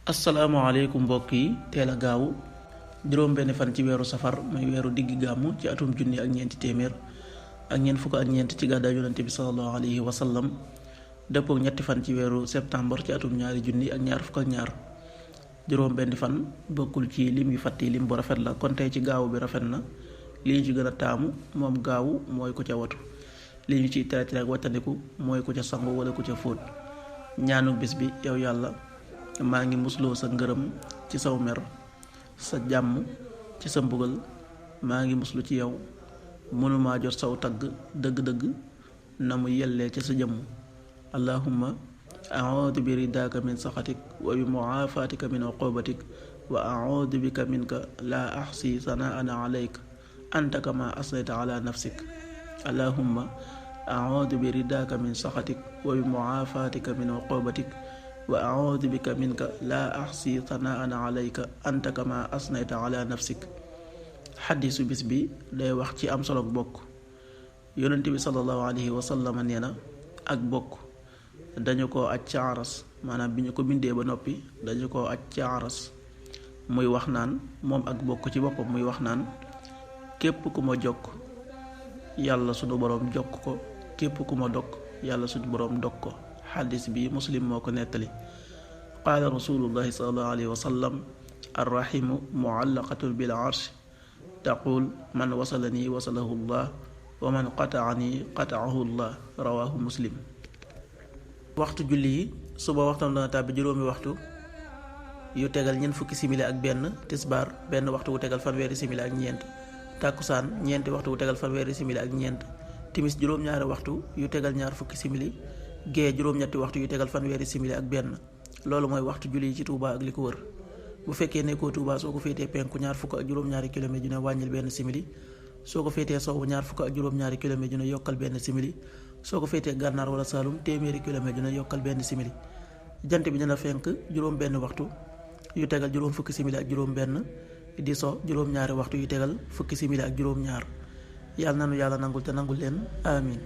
asalaamaaleykum mbokk yi teel a gaaw juróom benn fan ci weeru safar muy weeru diggi gàmmu ci atum junni ak ñeenti téeméer ak ñeent fukk ak ñeent ci gàddaay yonante bi sallallahu alayhi wa sallam dëppook ñetti fan ci weeru septembre ci atum ñaari junni ak ñaar fukk ak ñaar juróom benn fan bokkul ci lim yu fàtti lim bu rafet la kon tey ci gaawu bi rafet na li ñu ci gën a taamu moom gaawu mooy ku ca watu li ñu ciy tere ak wattandiku mooy ku ca sangu wala ku ca fóot ñaanu bis bi yow yàlla maa ngi musloo sa ngërëm ci saw mer sa jàmm ci sa mbugal maa ngi muslu ci yow mënumaa jot saw tagg dëgg-dëgg na mu yellee ci sa jëmm allahumma a'uudu bi ridaaka min saxatik wa bi mu'aafatika min uqubatik wa a'uudu bika minka laa axsi sanaan alayk anta kama asnayta ala nafsik allahumma a'uudu bi ridaaka min saxatik wa bi mu'aafatika min uqubatik wa a'uudu bika minka laa axsi sanaan alayka anta kama asnayta ala nafsik. xaddisu bis bi day wax ci am solo bokk. yonent bi sallallahu alayhi wa sallam nee na ak bokk dañu ko aj ca aras, maanaam bi ñu ko bindee ba noppi dañu ko aj ca aras muy wax naan moom ak bokk ci boppam muy wax naan képp ku ma jokk yàlla sunu boroom jokk ko, képp ku ma dog yàlla sunu boroom dog ko. xaddis bi muslim moo ko nettali. qaala rasulullahi sallallahu alayhi wa sallam arrahimu muallaqatun bil arsh taqul man wasalani wasalahu llah wa man qataani qataahu llah rawahu muslim. waxtu julli yi suba waxtam dana tàbbi juróomi waxtu yu tegal ñeent fukki simili ak benn, tisbaar benn waxtu wu tegal fanweeri simili ak ñeent, tàkkusaan ñeenti waxtu wu tegal fanweeri simili ak ñeent, timis juróom-ñaari waxtu yu tegal ñaar fukki simili, gee juróom-ñetti waxtu yu tegal fanweeri simili ak benn. loolu mooy waxtu julli yi ci Touba ak li ko wër. bu fekkee nekkoo Touba soo ko féetee penku ñaar fukk ak juróom-ñaari kilomètre ju ne wàññil benn simili, soo ko féetee sowwu ñaar fukk ak juróom-ñaari kilomètre ju ne yokkal benn simili, soo ko féetee gànnaar wala Saalum téeméeri kilomètre ju ne yokkal benn simili. jant bi dina fenk juróom benn waxtu yu tegal juróom fukki simili ak juróom benn, di so juróom-ñaari waxtu yu tegal fukki simili ak juróom-ñaar. yàlla nanu yàlla nangul te nangul leen amin.